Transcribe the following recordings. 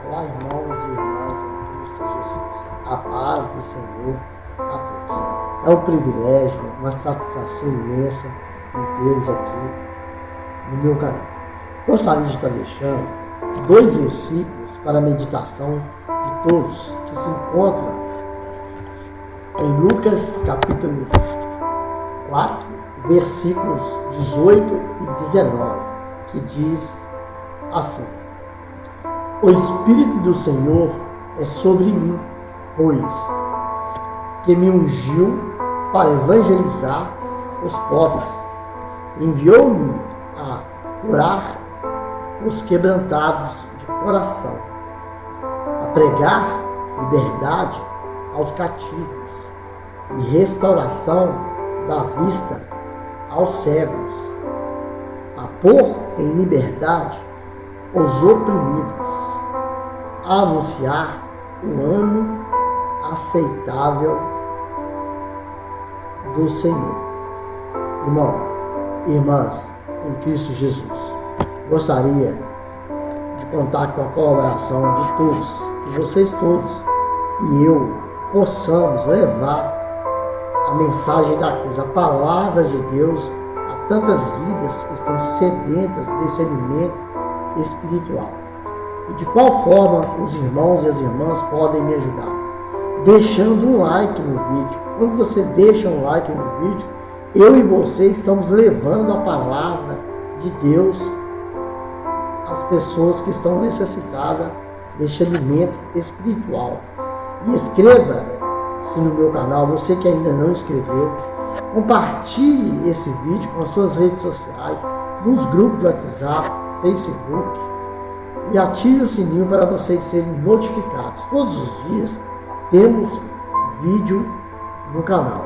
Olá, irmãos e irmãs em Cristo Jesus. A paz do Senhor a todos. É um privilégio, uma satisfação imensa em tê-los aqui no meu canal. Gostaria de estar deixando 2 versículos para a meditação de todos que se encontram em Lucas capítulo 4, versículos 18 e 19, que diz assim: O Espírito do Senhor é sobre mim, pois que me ungiu para evangelizar os pobres, enviou-me a curar os quebrantados de coração, a pregar liberdade aos cativos e restauração da vista aos cegos, a pôr em liberdade os oprimidos, a anunciar o ano aceitável do Senhor. Irmãos, irmãs em Cristo Jesus, gostaria de contar com a colaboração de todos, que vocês todos e eu possamos levar a mensagem da cruz, a palavra de Deus a tantas vidas que estão sedentas desse alimento espiritual. E de qual forma os irmãos e as irmãs podem me ajudar? Deixando um like no vídeo. Quando você deixa um like no vídeo, eu e você estamos levando a palavra de Deus às pessoas que estão necessitadas deste alimento espiritual. E inscreva-se no meu canal, você que ainda não inscreveu. Compartilhe esse vídeo com as suas redes sociais, nos grupos de WhatsApp, Facebook, e ative o sininho para vocês serem notificados. Todos os dias temos vídeo no canal.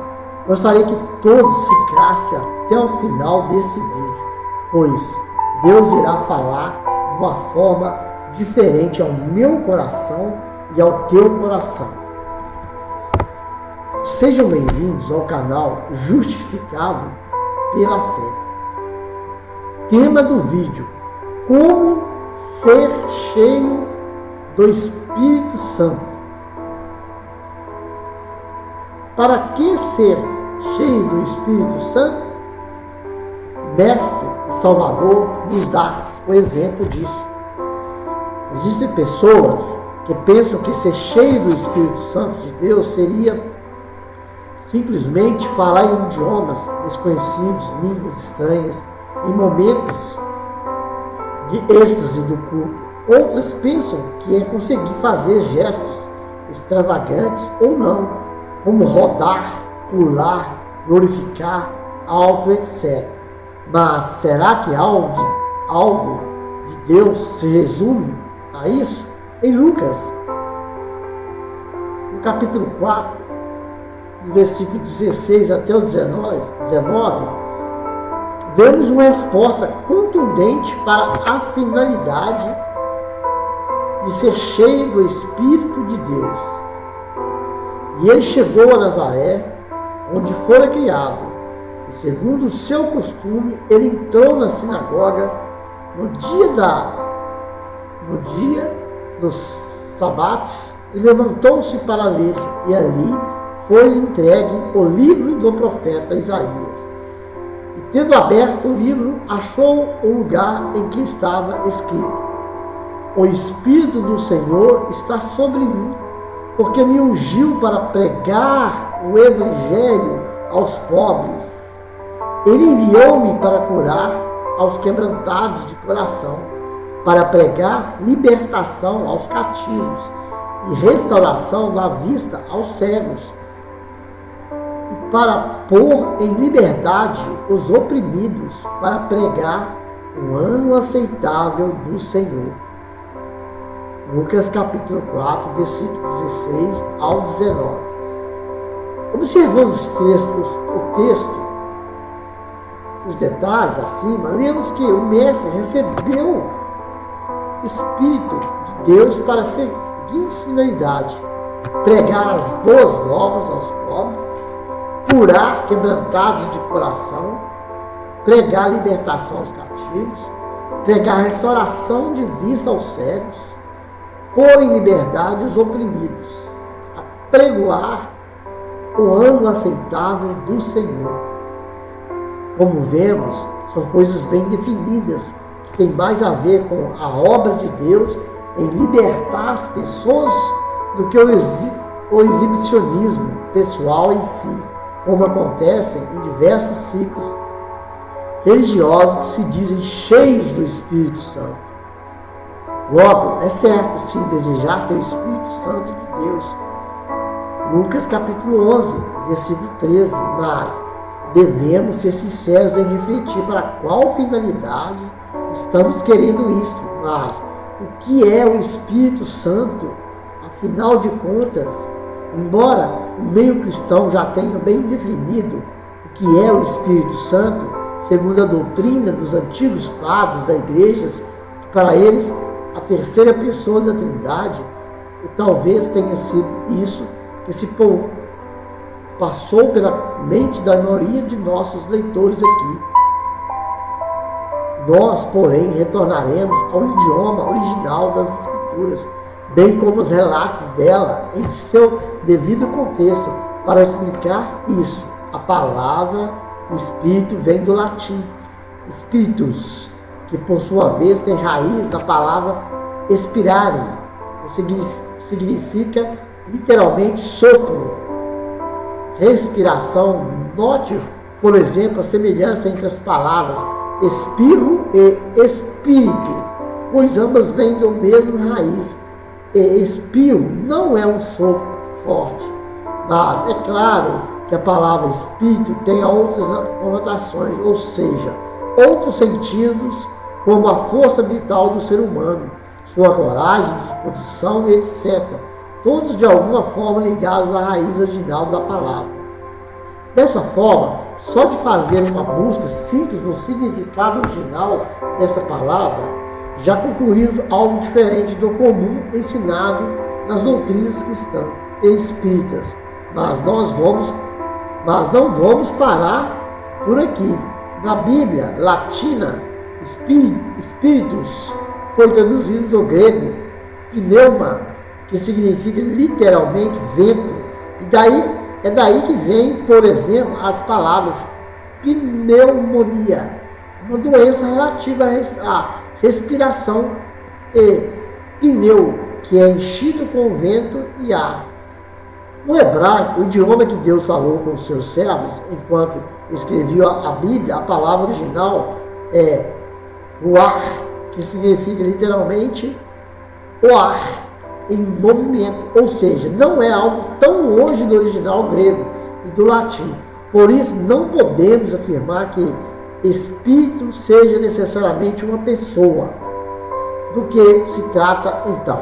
Gostaria que todos ficassem até o final desse vídeo, pois Deus irá falar de uma forma diferente ao meu coração e ao teu coração. Sejam bem-vindos ao canal Justificado pela Fé. Tema do vídeo: como ser cheio do Espírito Santo. Para que ser cheio do Espírito Santo? Mestre e Salvador nos dá o exemplo disso. Existem pessoas que pensam que ser cheio do Espírito Santo de Deus seria simplesmente falar em idiomas desconhecidos, línguas estranhas, em momentos de êxtase do culto. Outras pensam que é conseguir fazer gestos extravagantes ou não, como rodar, pular, glorificar, algo, etc. Mas será que algo de Deus se resume a isso? Em Lucas, no capítulo 4, do versículo 16 até o 19, vemos uma resposta contundente para a finalidade de ser cheio do Espírito de Deus. E ele chegou a Nazaré, onde fora criado, e segundo o seu costume, ele entrou na sinagoga no dia dos sabates e levantou-se para ler, e ali foi entregue o livro do profeta Isaías. E tendo aberto o livro, achou o lugar em que estava escrito: O Espírito do Senhor está sobre mim, porque me ungiu para pregar o Evangelho aos pobres. Ele enviou-me para curar aos quebrantados de coração, para pregar libertação aos cativos e restauração da vista aos cegos, e para pôr em liberdade os oprimidos, para pregar o ano aceitável do Senhor. Lucas capítulo 4, versículo 16 ao 19. Observando o texto, os detalhes acima, lemos que o mestre recebeu o Espírito de Deus para a seguinte finalidade: pregar as boas novas aos pobres, curar quebrantados de coração, pregar libertação aos cativos, pregar restauração de vista aos cegos, pôr em liberdade os oprimidos, apregoar o ano aceitável do Senhor. Como vemos, são coisas bem definidas, que têm mais a ver com a obra de Deus em libertar as pessoas do que o exibicionismo pessoal em si, como acontece em diversos ciclos religiosos que se dizem cheios do Espírito Santo. Logo, é certo sim desejar ter o Espírito Santo de Deus. Lucas capítulo 11, versículo 13, mas devemos ser sinceros em refletir para qual finalidade estamos querendo isto. Mas o que é o Espírito Santo? Afinal de contas, embora o meio cristão já tenha bem definido o que é o Espírito Santo, segundo a doutrina dos antigos padres da igreja, que para eles a terceira pessoa da Trindade, e talvez tenha sido isso que se passou pela mente da maioria de nossos leitores aqui. Nós, porém, retornaremos ao idioma original das Escrituras, bem como os relatos dela em seu devido contexto, para explicar isso. A palavra Espírito vem do latim spiritus, que por sua vez tem raiz na palavra expirare, que significa literalmente sopro, respiração. Note, por exemplo, a semelhança entre as palavras espirro e espírito, pois ambas vêm do mesmo raiz. E espirro não é um sopro forte, mas é claro que a palavra espírito tem outras conotações, ou seja, outros sentidos, como a força vital do ser humano, sua coragem, disposição e etc. Todos de alguma forma ligados à raiz original da palavra. Dessa forma, só de fazer uma busca simples no significado original dessa palavra, já concluímos algo diferente do comum ensinado nas doutrinas cristãs e espíritas. Mas não vamos parar por aqui. Na Bíblia latina, spiritus foi traduzido do grego pneuma, que significa literalmente vento, e é daí que vem, por exemplo, as palavras pneumonia, uma doença relativa à respiração, e pneu, que é enchido com vento e ar. No hebraico, o idioma que Deus falou com os seus servos enquanto escrevia a Bíblia, a palavra original é ruach, que significa literalmente o ar em movimento, ou seja, não é algo tão longe do original grego e do latim. Por isso, não podemos afirmar que espírito seja necessariamente uma pessoa. Do que se trata, então?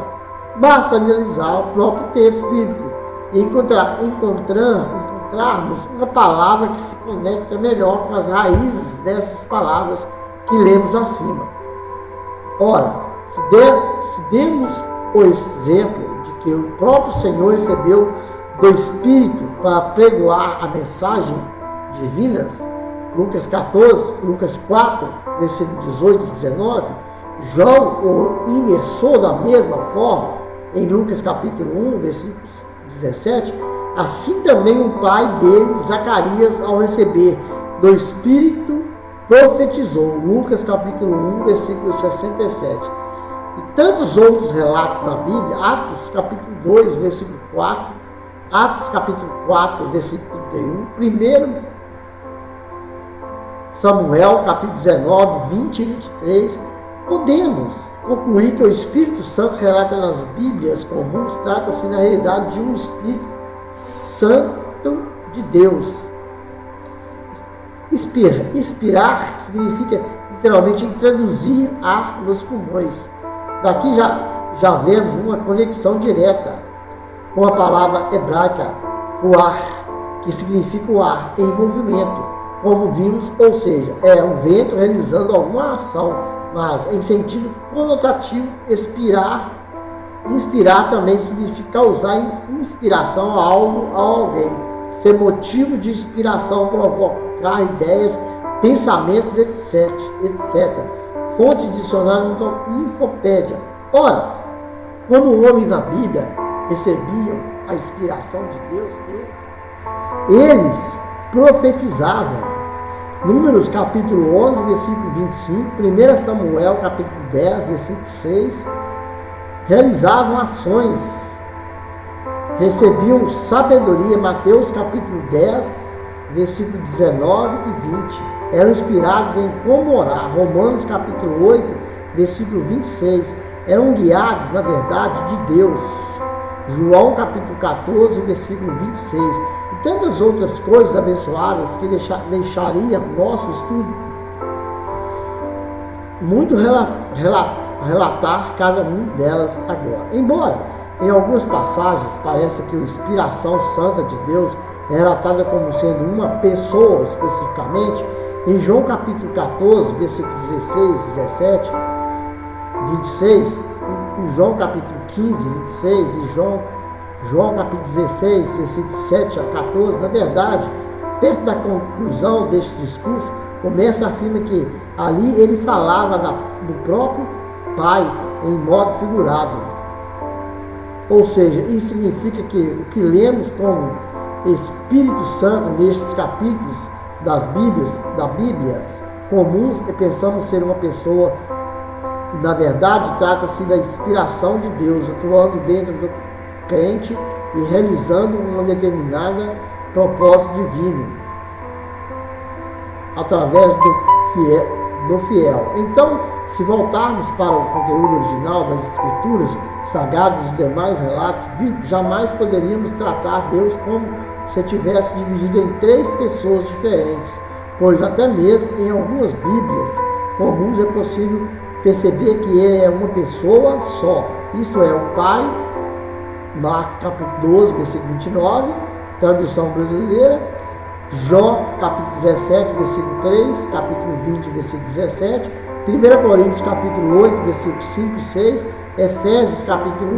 Basta analisar o próprio texto bíblico e encontrarmos uma palavra que se conecta melhor com as raízes dessas palavras que lemos acima. Ora, se demos o exemplo de que o próprio Senhor recebeu do Espírito para pregoar a mensagem divinas, Lucas 14, Lucas 4, versículo 18 e 19, João o imersou da mesma forma, em Lucas capítulo 1, versículo 17, assim também o pai dele, Zacarias, ao receber do Espírito, profetizou, Lucas capítulo 1, versículo 67. E tantos outros relatos na Bíblia, Atos capítulo 2, versículo 4, Atos capítulo 4, versículo 31, 1 Samuel capítulo 19, 20 e 23, podemos concluir que o Espírito Santo relata nas Bíblias comuns, trata-se na realidade de um Espírito Santo de Deus. Expirar significa literalmente introduzir ar nos pulmões. Daqui já vemos uma conexão direta com a palavra hebraica, ruach, que significa o ar em movimento, como vimos, ou seja, é um vento realizando alguma ação, mas em sentido conotativo. Inspirar também significa causar inspiração a algo, a alguém, ser motivo de inspiração, provocar ideias, pensamentos, etc. Fonte dicionário Infopédia. Ora, Quando os homens na Bíblia recebiam a inspiração de Deus, eles profetizavam. Números capítulo 11, versículo 25, 1 Samuel capítulo 10, versículo 6, realizavam ações, recebiam sabedoria. Mateus capítulo 10, versículo 19 e 20, eram inspirados em como orar. Romanos capítulo 8, versículo 26, eram guiados, na verdade, de Deus. João capítulo 14, versículo 26, e tantas outras coisas abençoadas que deixaria nosso estudo muito relatar cada uma delas agora. Embora em algumas passagens pareça que a inspiração santa de Deus é relatada como sendo uma pessoa especificamente, em João capítulo 14, versículo 16, 17, 26, em João capítulo 15, 26 e João capítulo 16, versículo 7 a 14, na verdade, perto da conclusão deste discurso, começa a afirma que ali ele falava do próprio Pai em modo figurado. Ou seja, isso significa que o que lemos como Espírito Santo nestes capítulos das Bíblias comuns e pensamos ser uma pessoa. Na verdade, trata-se da inspiração de Deus atuando dentro do crente e realizando uma determinada propósito divino através do fiel. Então, se voltarmos para o conteúdo original das Escrituras Sagradas e os demais relatos bíblicos, jamais poderíamos tratar Deus como se tivesse dividido em três pessoas diferentes, pois até mesmo em algumas Bíblias comuns é possível perceber que ele é uma pessoa só, isto é, o Pai. Marcos capítulo 12, versículo 29, tradução brasileira. Jó capítulo 17, versículo 3, capítulo 20, versículo 17, 1 Coríntios capítulo 8, versículo 5 e 6, Efésios capítulo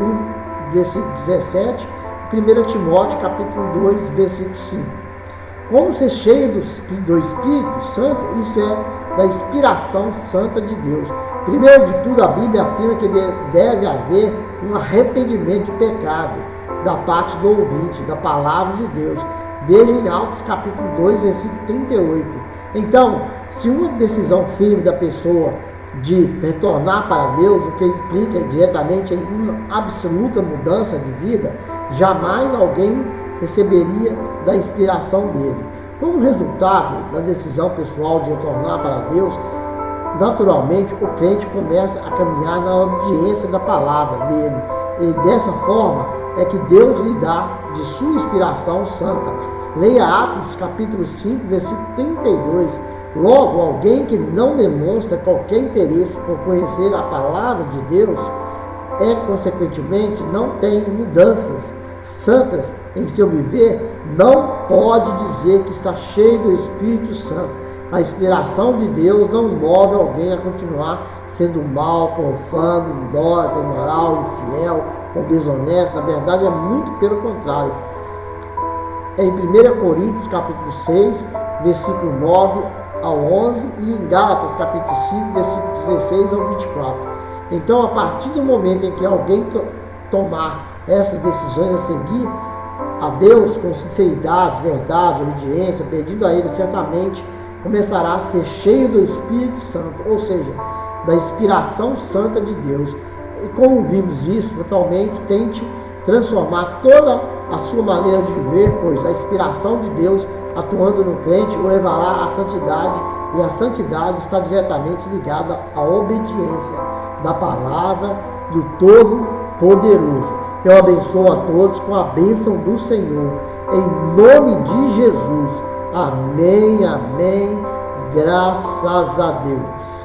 1, versículo 17, 1 Timóteo capítulo 2, versículo 5. Como ser cheio do Espírito Santo, isso é, da inspiração santa de Deus. Primeiro de tudo, a Bíblia afirma que deve haver um arrependimento de pecado da parte do ouvinte, da palavra de Deus. Veja em Atos capítulo 2, versículo 38. Então, se uma decisão firme da pessoa de retornar para Deus, o que implica diretamente em uma absoluta mudança de vida, jamais alguém receberia da inspiração dele. Como resultado da decisão pessoal de retornar para Deus, naturalmente o crente começa a caminhar na obediência da palavra dele, e dessa forma é que Deus lhe dá de sua inspiração santa. Leia Atos capítulo 5, versículo 32. Logo, alguém que não demonstra qualquer interesse por conhecer a palavra de Deus consequentemente, não tem mudanças santas em seu viver, não pode dizer que está cheio do Espírito Santo. A inspiração de Deus não move alguém a continuar sendo mau, profano, idólatra, imoral, infiel ou desonesto. Na verdade, é muito pelo contrário. Em 1 Coríntios capítulo 6, versículo 9 ao 11, e em Gálatas capítulo 5, versículo 16 ao 24. Então, a partir do momento em que alguém tomar essas decisões a seguir a Deus com sinceridade, verdade, obediência, pedindo a Ele, certamente começará a ser cheio do Espírito Santo, ou seja, da inspiração santa de Deus. E como vimos isso, totalmente tente transformar toda a sua maneira de viver, pois a inspiração de Deus atuando no crente o levará à santidade, e a santidade está diretamente ligada à obediência da palavra do Todo-Poderoso. Eu abençoo a todos com a bênção do Senhor, em nome de Jesus. Amém, amém, graças a Deus.